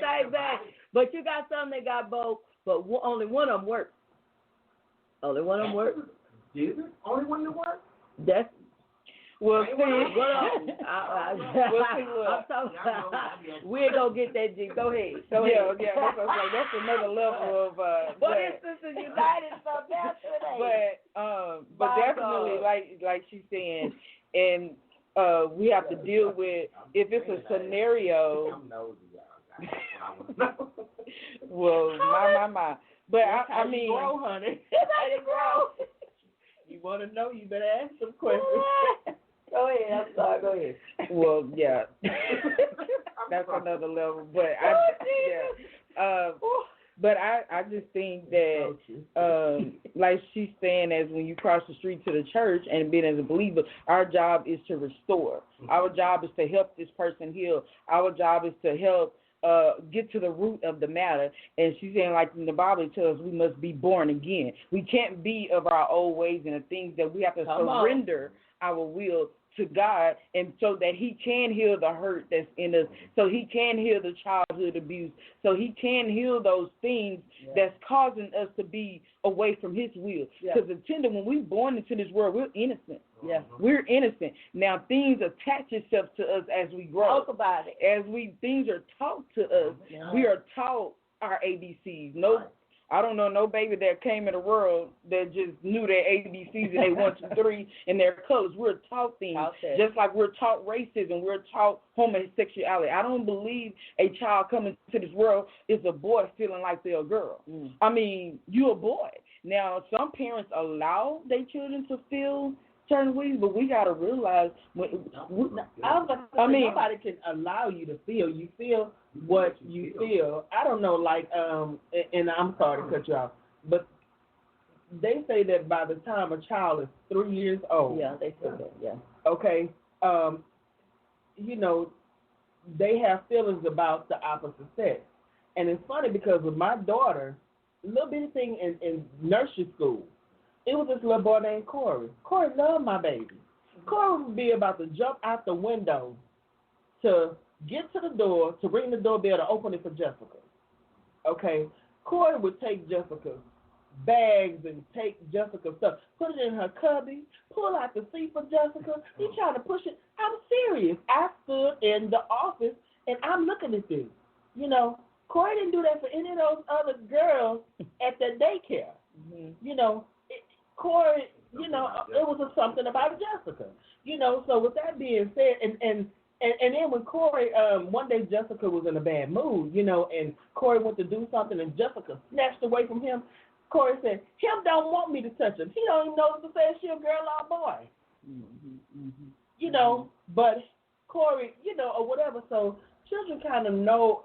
same bag. But you got some that got both, but only one of them works. Only one of them works. Is it? Only one that works? That's. Well, see, we ain't gonna get that, G. Go ahead. Yeah. That's another level of. What is Sisters United stuff today? But definitely, like she's saying, and we have to deal with, if it's a scenario. Well, my. But I mean, grow, honey. That's how you grow. You want to know? You better ask some questions. Go ahead. I'm sorry. Go ahead. Well, yeah. That's another level. But But I just think that, like she's saying, as when you cross the street to the church and being as a believer, our job is to restore. Our job is to help this person heal. Our job is to help get to the root of the matter. And she's saying, like in the Bible, it tells us we must be born again. We can't be of our old ways and the things that we have to surrender our will to God, and so that he can heal the hurt that's in us, so he can heal the childhood abuse, so he can heal those things that's causing us to be away from his will. Because when we're born into this world, we're innocent. Yeah, we're innocent. Now things attach itself to us as we grow. Talk about it. As things are taught to us, we are taught our ABCs. I don't know no baby that came in the world that just knew their ABCs and they 1, 2, 3 and their colors. We're taught things, just like we're taught racism. We're taught homosexuality. I don't believe a child coming to this world is a boy feeling like they're a girl. I mean, you're a boy. Now, some parents allow their children to feel certain ways, but we got to realize nobody can allow you to feel. You feel what you feel. I don't know, like, and I'm sorry to cut you off, but they say that by the time a child is 3 years old. Yeah, they say that, yeah. Okay, they have feelings about the opposite sex. And it's funny because with my daughter, a little bitty thing in nursery school, it was this little boy named Corey. Corey loved my baby. Corey would be about to jump out the window to get to the door, to ring the doorbell to open it for Jessica. Okay? Corey would take Jessica's bags and take Jessica's stuff, put it in her cubby, pull out the seat for Jessica. He trying to push it. I'm serious. I stood in the office and I'm looking at this. Corey didn't do that for any of those other girls at the daycare. Corey, it was something about Jessica. So with that being said, and then when Corey, one day Jessica was in a bad mood, and Corey went to do something and Jessica snatched away from him. Corey said, him don't want me to touch him. He don't even know if to say is she a girl or a boy. But Corey, or whatever. So children kind of know,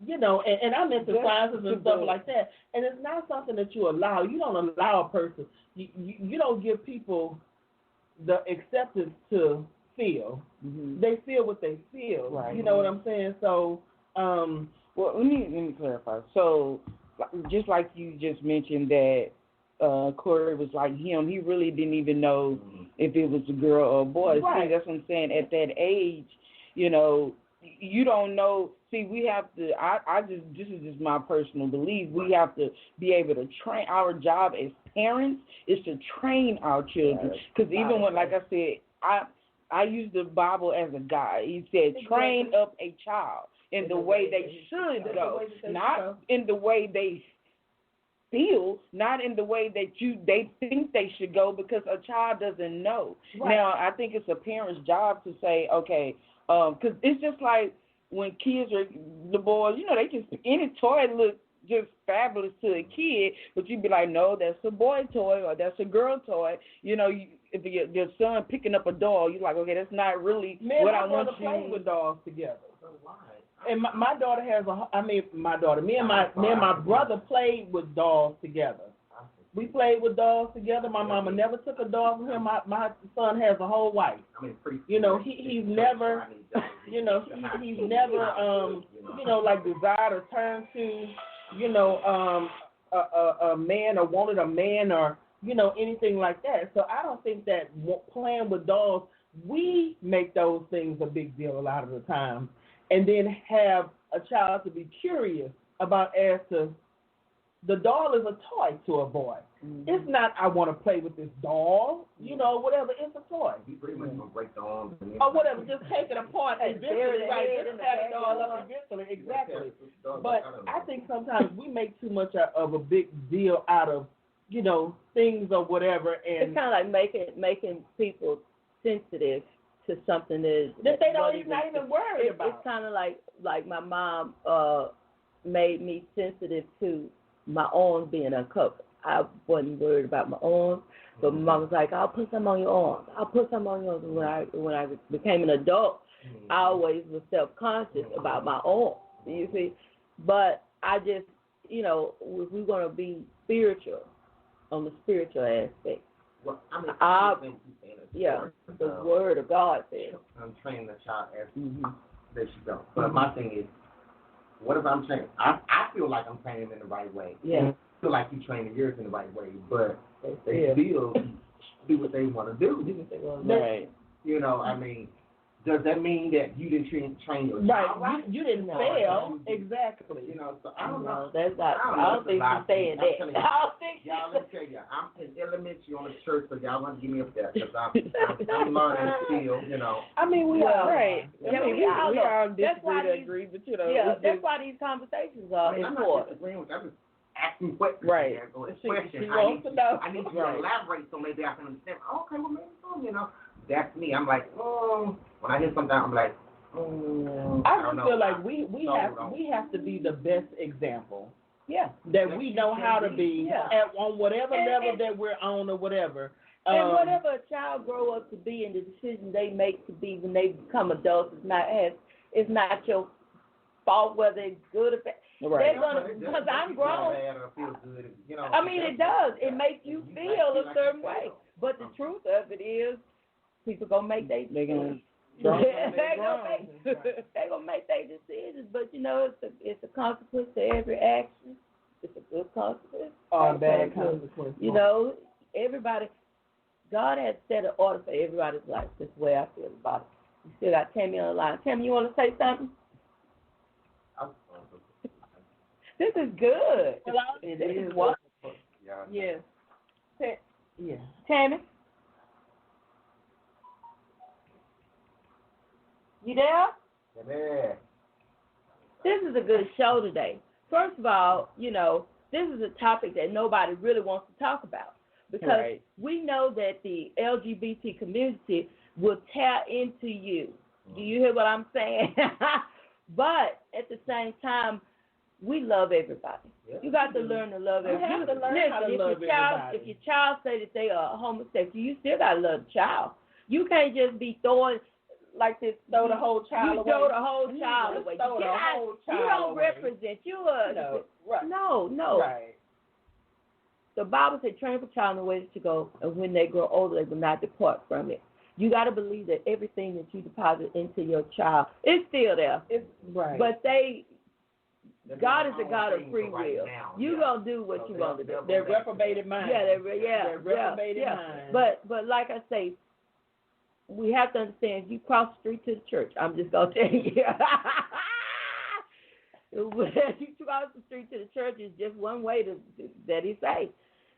and I'm into sciences and stuff like that. And it's not something that you allow. You don't allow a person. You don't give people the acceptance to feel. They feel what they feel. Right. You know what I'm saying? So, well, let me clarify. So, just like you just mentioned that Corey was like him, he really didn't even know if it was a girl or a boy. Right. See, that's what I'm saying. At that age, you don't know. See, we have to, this is just my personal belief, we have to be able to train. Our job as parents is to train our children. Because even when, like I said, I use the Bible as a guide. He said, train up a child in the way they should go, not in the way they feel, not in the way that they think they should go, because a child doesn't know. Right. Now, I think it's a parent's job to say, okay, because it's just like when kids are, the boys, they just, any toy look just fabulous to a kid, but you'd be like, no, that's a boy toy or that's a girl toy. If your son picking up a doll, you're like, okay, that's not really what I want you to play with dolls together. And my daughter has me and my brother played with dolls together. We played with dolls together. My mama never took a doll from him. My son has a whole wife. He's never, he's never, like desired or turned to, a man or wanted a man or, anything like that. So I don't think that playing with dolls, we make those things a big deal a lot of the time, and then have a child to be curious about as to the doll is a toy to a boy. It's not, I want to play with this doll, whatever. It's a toy. You pretty much gonna break the arms. Or whatever, just take it apart eventually, right? Just have the doll up eventually, exactly. But I think sometimes we make too much of a big deal out of, things or whatever. And it's kind of like making people sensitive to something that they don't not even worry about. It's kind of like my mom made me sensitive to my arms being uncovered. I wasn't worried about my arms, but my mom was like, I'll put some on your arms. I'll put some on your arms. When I became an adult, I always was self-conscious about my arms, you see. But I just you know, if we're going to be spiritual, on the spiritual aspect. Well, I mean, the word of God says. I'm training the child as there she go. But my thing is, what if I'm training? I feel like I'm training in the right way. Yeah. I feel like you training yours in the right way, but they still do what they want to do. Right. You know, I mean, does that mean that you didn't train your child? Right. You didn't fail. Exactly. You know, so I don't know. That's not. I don't think she's saying that. I don't think y'all, let me tell you, I'm in elementary on the church, so y'all want to give me up there because I'm learning still. You know. I mean, we are right. I mean, we all disagree to agree, but you know. Yeah, that's why these conversations are important. I'm not disagreeing with you. I'm just asking questions. Right. She wants to know. I need you to elaborate so maybe I can understand. Okay, well maybe so. You know. That's me. I'm like, when I hear something, I'm like, I just feel like we have to be the best example. Yeah. That we know how to be on whatever level that we're on or whatever. And whatever a child grow up to be and the decision they make to be when they become adults is not your fault whether it's good or bad. Right. They're gonna because I'm grown. I mean, it does. It makes you feel a certain way. But the truth of it is, people gonna make their decisions. They're gonna make their decisions, but you know it's a consequence to every action. It's a good consequence or a bad consequence. You know, everybody. God has set an order for everybody's life. That's the way I feel about it. You still got Tammie on the line. Tammie, you want to say something? This is good. It is wonderful. Yes. Yeah. Tammie? You there? Yeah. This is a good show today. First of all, you know, this is a topic that nobody really wants to talk about because we know that the LGBT community will tear into you. Do you hear what I'm saying? But at the same time, we love everybody. Yeah. You got to learn to love everybody. You have to learn how to love everybody. If your child say that they are homosexual, you still got to love the child. You can't just be throwing like this, throw the whole child away. You throw the whole child away. You don't represent. No. Right. The Bible said, train up a child in the way that you go, and when they grow older, they will not depart from it. You got to believe that everything that you deposit into your child is still there. It's right. But God is a God of free will. You're going to do what you want to do. They're reprobated minds. They're reprobated minds. But like I say, we have to understand, if you cross the street to the church, I'm just going to tell you. If you cross the street to the church, it's just one way that he say.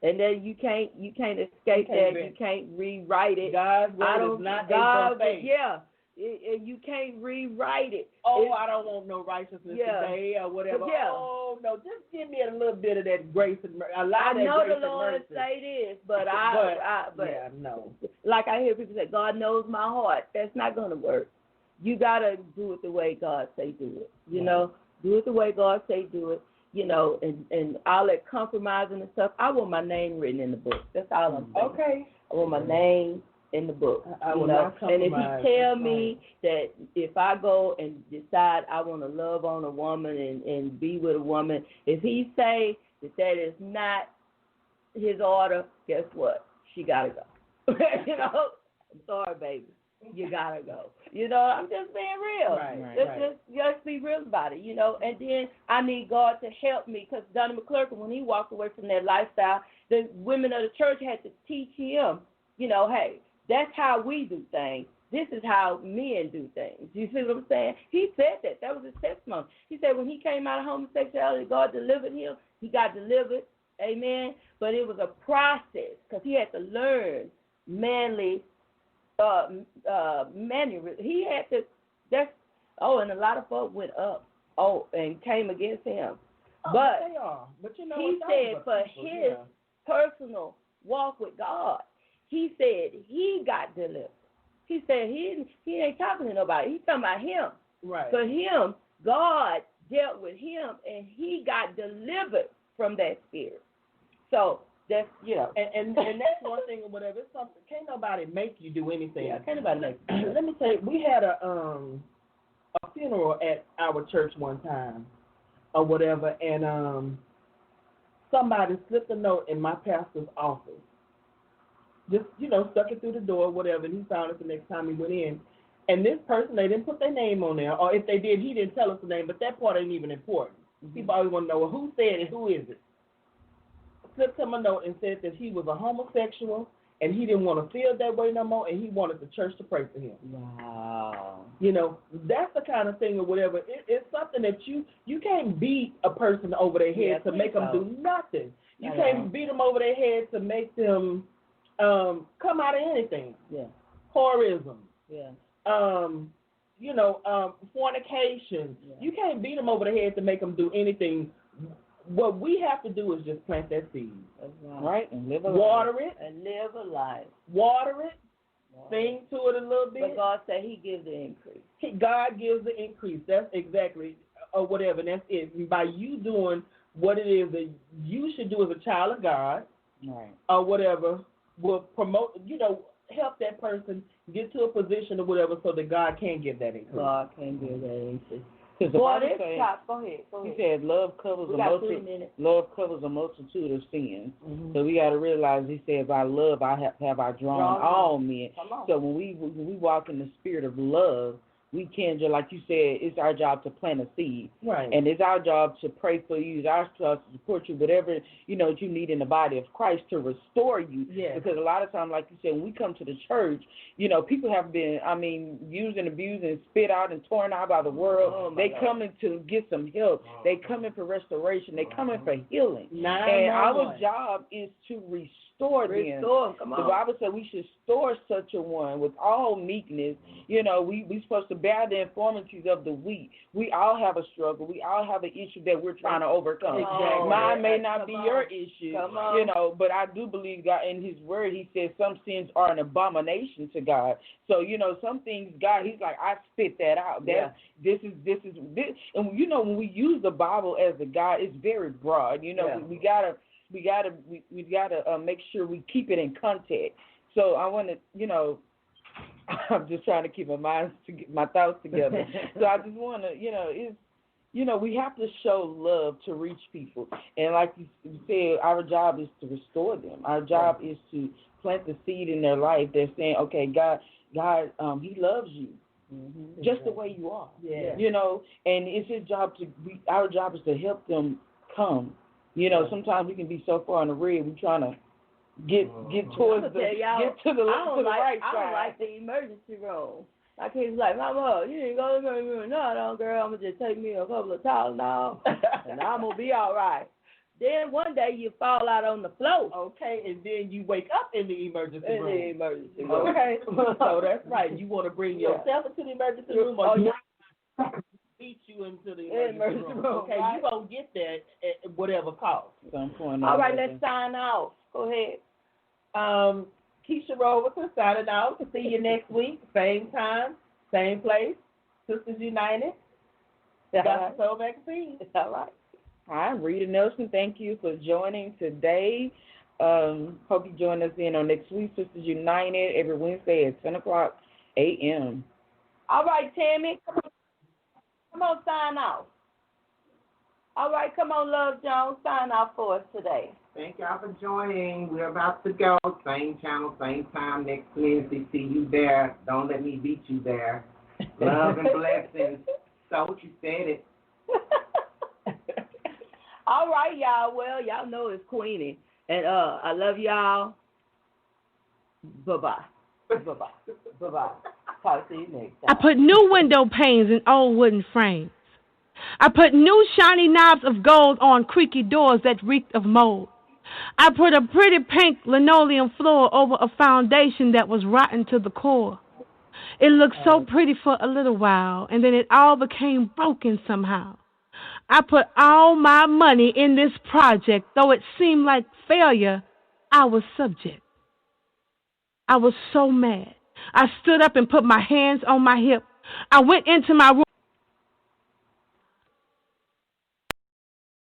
And then you can't escape that. You can't rewrite it. God's word is not a faith. Yeah. You can't rewrite it. I don't want no righteousness today or whatever. Yeah. Oh, no, just give me a little bit of that grace and mercy. I know the Lord say this, but no. Like I hear people say, God knows my heart. That's not going to work. You got to do it the way God say do it. You know, do it the way God say do it. You know, and all that compromising and stuff. I want my name written in the book. That's all I'm saying. Okay. I want my name in the book. I will not compromise. And if he tell me that if I go and decide I want to love on a woman and be with a woman, if he say that is not his order, guess what? She got to go. You know? I'm sorry, baby. You got to go. You know, I'm just being real. Let's just be real about it, you know. And then I need God to help me because Donnie McClurkin, when he walked away from that lifestyle, the women of the church had to teach him, you know, hey, that's how we do things. This is how men do things. You see what I'm saying? He said that. That was his testimony. He said when he came out of homosexuality, God delivered him. He got delivered. Amen. But it was a process because he had to learn manly manual. He had to. And a lot of folks went up. And came against him. But they are. But you know, he said for his personal walk with God, he said he got delivered. He said he ain't talking to nobody. He's talking about him. Right. For him, God dealt with him, and he got delivered from that spirit. So that's and that's one thing or whatever. It's something. Can't nobody make you do anything. Yeah, can't nobody make you. Let me tell you, we had a funeral at our church one time or whatever, and somebody slipped a note in my pastor's office. Just, stuck it through the door, whatever, and he found it the next time he went in. And this person, they didn't put their name on there, or if they did, he didn't tell us the name, but that part ain't even important. People always want to know, well, who said it, who is it? Slipped him a note and said that he was a homosexual, and he didn't want to feel that way no more, and he wanted the church to pray for him. Wow. That's the kind of thing or whatever. It's something that you can't beat a person over their head to make them do nothing. You can't beat them over their head to make them come out of anything. Yeah. Whorism. Yeah. Fornication. Yeah. You can't beat them over the head to make them do anything. What we have to do is just plant that seed. That's Right, and live a Water life. it. And live a life. Water it. Sing to it a little bit. But God said He gives the increase. God gives the increase. That's exactly, or whatever. And that's it. And by you doing what it is that you should do as a child of God, Right. or whatever, will promote, help that person get to a position or whatever so that God can give that increase. God can give that increase. Because the Boy, Bible this says, top. Go ahead. he said, love covers We a got 3 multitude. minutes. Love covers a multitude of sins. So we got to realize, he said, by love have I drawn all men. Come on. So when we walk in the spirit of love, we can, just like you said, it's our job to plant a seed. Right. And it's our job to pray for you. It's our job to support you, whatever, that you need in the body of Christ to restore you. Yes. Because a lot of times, like you said, when we come to the church, people have been, used and abused and spit out and torn out by the world. They coming to get some help. They coming for restoration. They coming for healing. And our job is to restore them. Restore. Come on. The Bible said we should restore such a one with all meekness. We supposed to bear the infirmities of the weak. We all have a struggle. We all have an issue that we're trying to overcome. Exactly. Mine may not be your issue, Come on. but I do believe God in His Word. He says some sins are an abomination to God. So some things God, He's like, I spit that out. This is, and when we use the Bible as a guide, it's very broad. We gotta make sure we keep it in context. So I want to, I'm just trying to keep my thoughts together. So I just want to, we have to show love to reach people. And like you said, our job is to restore them. Our job is to plant the seed in their life. They're saying, okay, God, He loves you. Mm-hmm. Just the way you are. Yeah. And it's His job our job is to help them come. Sometimes we can be so far in the red, we're trying to get towards to the right side. I don't like the emergency room. My kids like, Mama, you didn't go to the emergency room. No, girl, I'm going to just take me a couple of Tylenol, and I'm going to be all right. Then one day you fall out on the floor. Okay, and then you wake up in the emergency room. Okay. So that's right. You want to bring yourself into the emergency room, or you beat you into the emergency room. Okay, right? You going to get that at whatever cost. All right, let's sign off. Go ahead. Keisha Robertson signing out. See you next week. Same time, same place. Sisters United. Gospel Soul Magazine. All right. Hi, Rita Nelson. Thank you for joining today. Hope you join us in on next week, Sisters United, every Wednesday at 10 o'clock a.m. All right, Tammie. Come on, sign off. All right, come on, Love Jones. Sign off for us today. Thank y'all for joining. We're about to go. Same channel, same time next Wednesday. See you there. Don't let me beat you there. Love and blessings. So you said it. All right, y'all. Well, y'all know it's Queeny. And I love y'all. Bye-bye. Bye-bye. Bye-bye. Talk to you next time. I put new window panes in old wooden frames. I put new shiny knobs of gold on creaky doors that reeked of mold. I put a pretty pink linoleum floor over a foundation that was rotten to the core. It looked so pretty for a little while, and then it all became broken somehow. I put all my money in this project. Though it seemed like failure, I was subject. I was so mad. I stood up and put my hands on my hip. I went into my room.